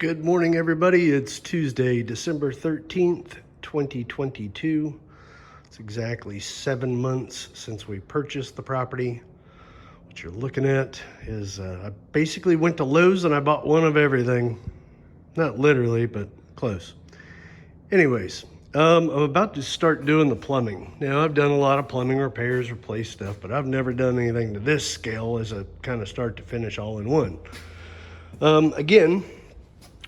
Good morning, everybody. It's Tuesday, December 13th, 2022. It's exactly 7 months since we purchased the property. What you're looking at is I basically went to Lowe's and I bought one of everything. Not literally, but close. Anyways, I'm about to start doing the plumbing. Now, I've done a lot of plumbing repairs, replaced stuff, but I've never done anything to this scale as a kind of start to finish all in one. Again,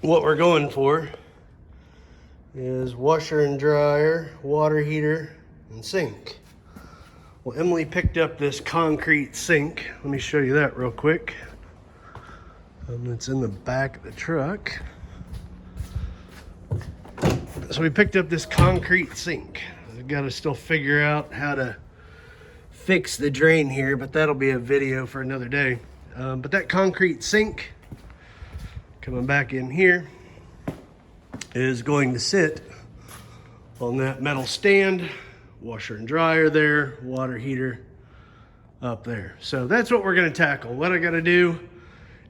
what we're going for is washer and dryer, water heater, and sink. Well, Emily picked up this concrete sink. Let me show you that real quick. It's in the back of the truck. So we picked up this concrete sink. I've got to still figure out how to fix the drain here, but that'll be a video for another day. But that concrete sink, coming back in here, is going to sit on that metal stand, washer and dryer there, water heater up there. So that's what we're going to tackle. What I got to do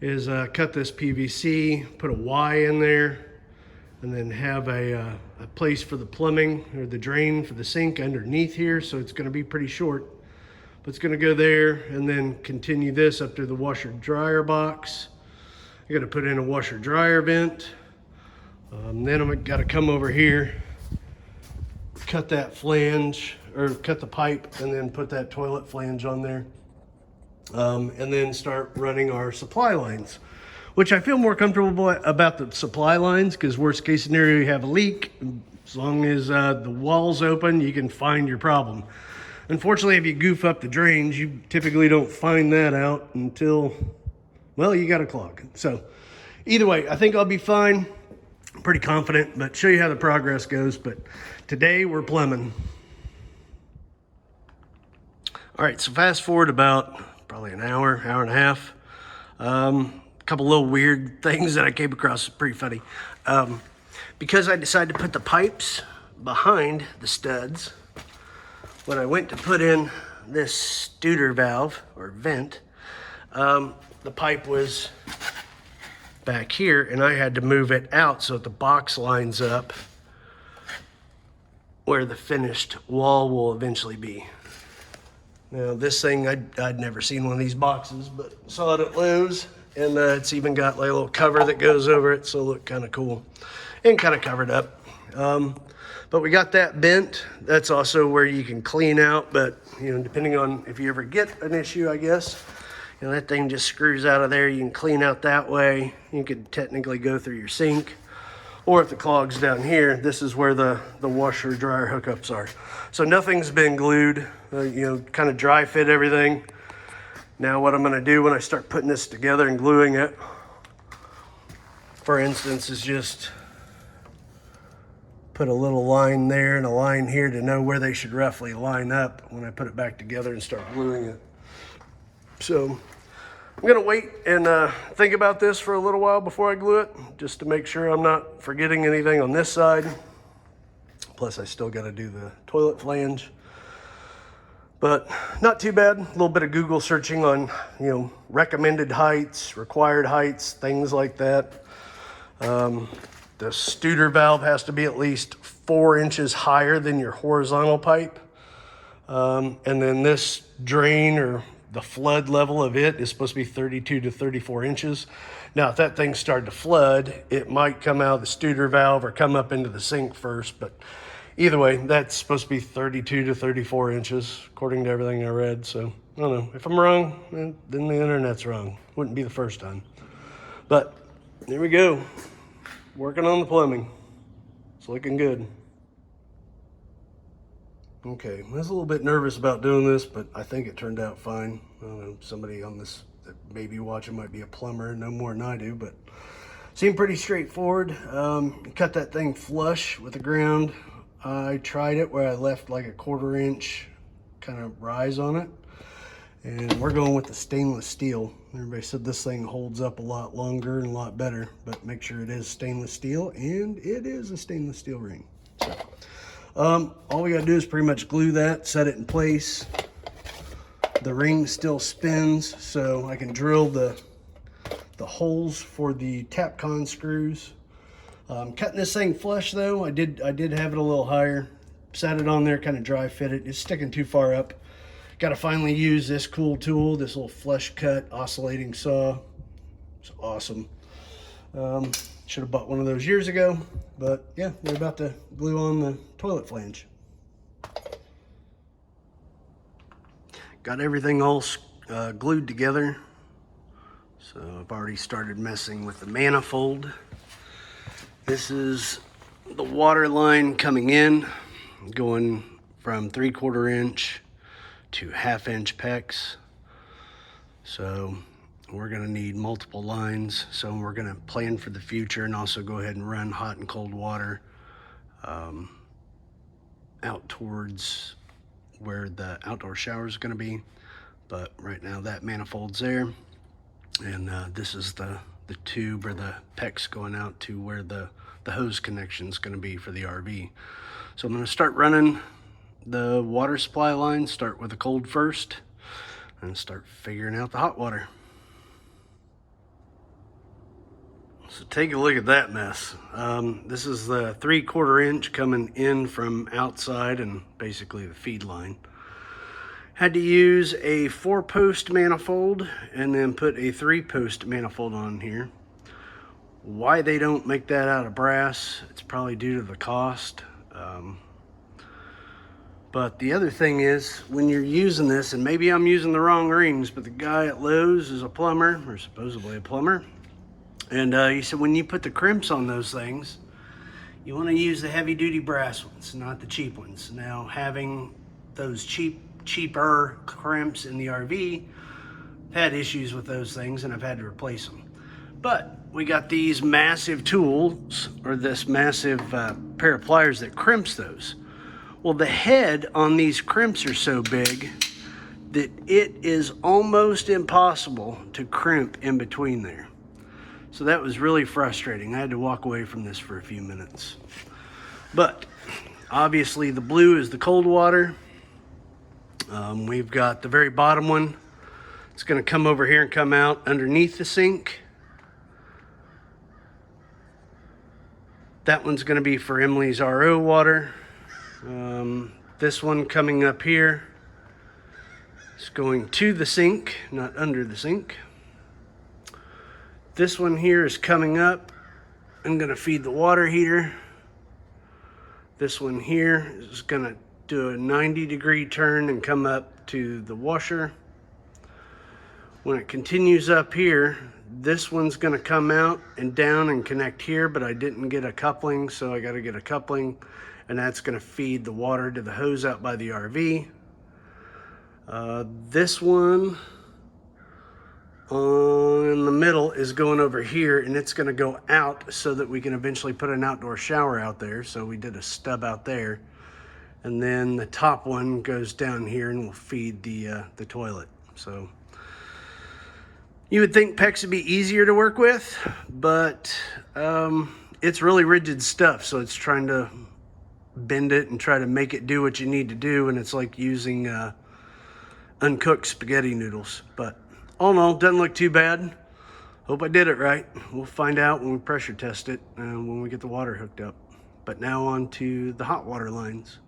is cut this PVC, put a Y in there, and then have a place for the plumbing or the drain for the sink underneath here. So it's going to be pretty short, but it's going to go there and then continue this up to the washer dryer box. I got to put in a washer dryer vent. Then I'm got to come over here, cut that flange, or cut the pipe, and then put that toilet flange on there. And then start running our supply lines, which I feel more comfortable about the supply lines, because worst case scenario, you have a leak. As long as the wall's open, you can find your problem. Unfortunately, if you goof up the drains, you typically don't find that out until, well, you got a clog. So either way, I think I'll be fine. I'm pretty confident, but show you how the progress goes. But today we're plumbing. All right, so fast forward about probably an hour and a half. A couple little weird things that I came across, pretty funny. Because I decided to put the pipes behind the studs, when I went to put in this Studer valve or vent, the pipe was back here, and I had to move it out so that the box lines up where the finished wall will eventually be. Now this thing, I'd never seen one of these boxes, but saw it at Lowe's, and it's even got like a little cover that goes over it, so it looked kind of cool and kind of covered up. But we got that bent. That's also where you can clean out, but depending on if you ever get an issue, I guess, that thing just screws out of there. You can clean out that way. You could technically go through your sink. Or if the clog's down here, this is where the washer dryer hookups are. So nothing's been glued, kind of dry fit everything. Now what I'm gonna do when I start putting this together and gluing it, for instance, is just put a little line there and a line here to know where they should roughly line up when I put it back together and start gluing it. So I'm gonna wait and think about this for a little while before I glue it, just to make sure I'm not forgetting anything on this side. Plus I still gotta do the toilet flange. But not too bad. A little bit of Google searching on, recommended heights, required heights, things like that. The Studer valve has to be at least 4 inches higher than your horizontal pipe. And then this drain, or the flood level of it, is supposed to be 32 to 34 inches. Now, if that thing started to flood, it might come out of the Studer valve or come up into the sink first. But either way, that's supposed to be 32 to 34 inches, according to everything I read. So I don't know. If I'm wrong, then the internet's wrong. Wouldn't be the first time. But here we go. Working on the plumbing. It's looking good. Okay, I was a little bit nervous about doing this, but I think it turned out fine. I don't know, somebody on this that may be watching might be a plumber, no more than I do, but seemed pretty straightforward. Cut that thing flush with the ground. I tried it where I left like a 1/4 inch kind of rise on it. And we're going with the stainless steel. Everybody said this thing holds up a lot longer and a lot better, but make sure it is stainless steel, and it is a stainless steel ring. So, all we gotta do is pretty much glue that, set it in place. The ring still spins, so I can drill the the holes for the Tapcon screws. Cutting this thing flush though, I did have it a little higher. Sat it on there, kind of dry fit it. It's sticking too far up. Got to finally use this cool tool, this little flush cut oscillating saw. It's awesome. Should have bought one of those years ago, but yeah, we're about to glue on the toilet flange. Got everything all glued together. So I've already started messing with the manifold. This is the water line coming in, going from 3/4 inch to 1/2 inch PEX. So we're gonna need multiple lines. So we're gonna plan for the future and also go ahead and run hot and cold water out towards where the outdoor shower is gonna be. But right now that manifold's there. And this is the tube or the PEX going out to where the hose connection is going to be for the RV. So I'm going to start running the water supply line, start with the cold first, and start figuring out the hot water. So take a look at that mess. This is the 3/4 inch coming in from outside and basically the feed line. Had to use a 4-post manifold and then put a 3-post manifold on here. Why they don't make that out of brass, it's probably due to the cost. But the other thing is, when you're using this, and maybe I'm using the wrong rings, but the guy at Lowe's is a plumber, or supposedly a plumber, and he said when you put the crimps on those things, you want to use the heavy-duty brass ones, not the cheap ones. Now, having those cheaper crimps in the RV, I've had issues with those things and I've had to replace them. But we got these massive tools, or this massive pair of pliers that crimps those. Well, the head on these crimps are so big that it is almost impossible to crimp in between there. So that was really frustrating. I had to walk away from this for a few minutes. But obviously the blue is the cold water. We've got the very bottom one. It's going to come over here and come out underneath the sink. That one's going to be for Emily's RO water. This one coming up here is going to the sink, not under the sink. This one here is coming up. I'm going to feed the water heater. This one here is going to do a 90-degree turn and come up to the washer. When it continues up here, this one's going to come out and down and connect here, but I didn't get a coupling, so I got to get a coupling, and that's going to feed the water to the hose out by the RV. This one in the middle is going over here, and it's going to go out so that we can eventually put an outdoor shower out there. So we did a stub out there. And then the top one goes down here and will feed the toilet. So you would think PEX would be easier to work with, but it's really rigid stuff. So it's trying to bend it and try to make it do what you need to do. And it's like using uncooked spaghetti noodles. But all in all, doesn't look too bad. Hope I did it right. We'll find out when we pressure test it and when we get the water hooked up. But now on to the hot water lines.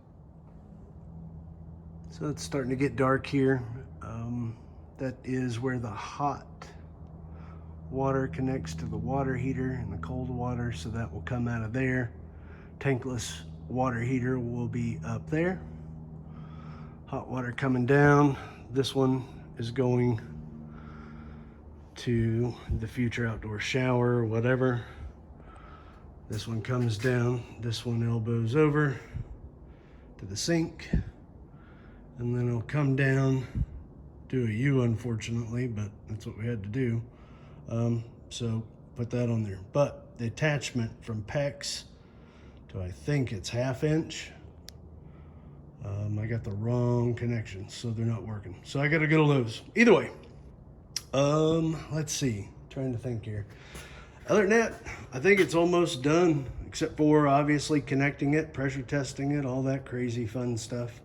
So it's starting to get dark here. That is where the hot water connects to the water heater and the cold water, so that will come out of there. Tankless water heater will be up there. Hot water coming down. This one is going to the future outdoor shower or whatever. This one comes down. This one elbows over to the sink. And then it'll come down, do a U unfortunately, but that's what we had to do. So put that on there. But the attachment from PEX to, I think it's 1/2 inch. I got the wrong connections, so they're not working. So I gotta go to Lowe's. Either way, let's see, trying to think here. Other than that, I think it's almost done, except for obviously connecting it, pressure testing it, all that crazy fun stuff.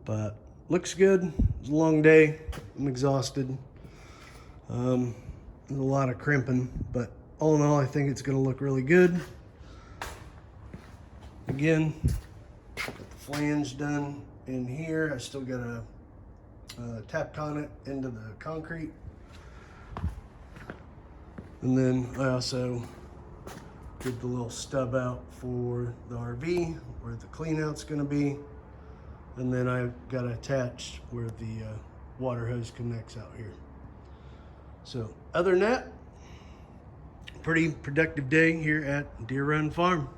But looks good. It was a long day. I'm exhausted. There's a lot of crimping, but all in all, I think it's gonna look really good. Again, got the flange done in here. I still got a Tapcon it into the concrete. And then I also did the little stub out for the RV where the clean out's gonna be. And then I've got to attach where the water hose connects out here. So other than that, pretty productive day here at Deer Run Farm.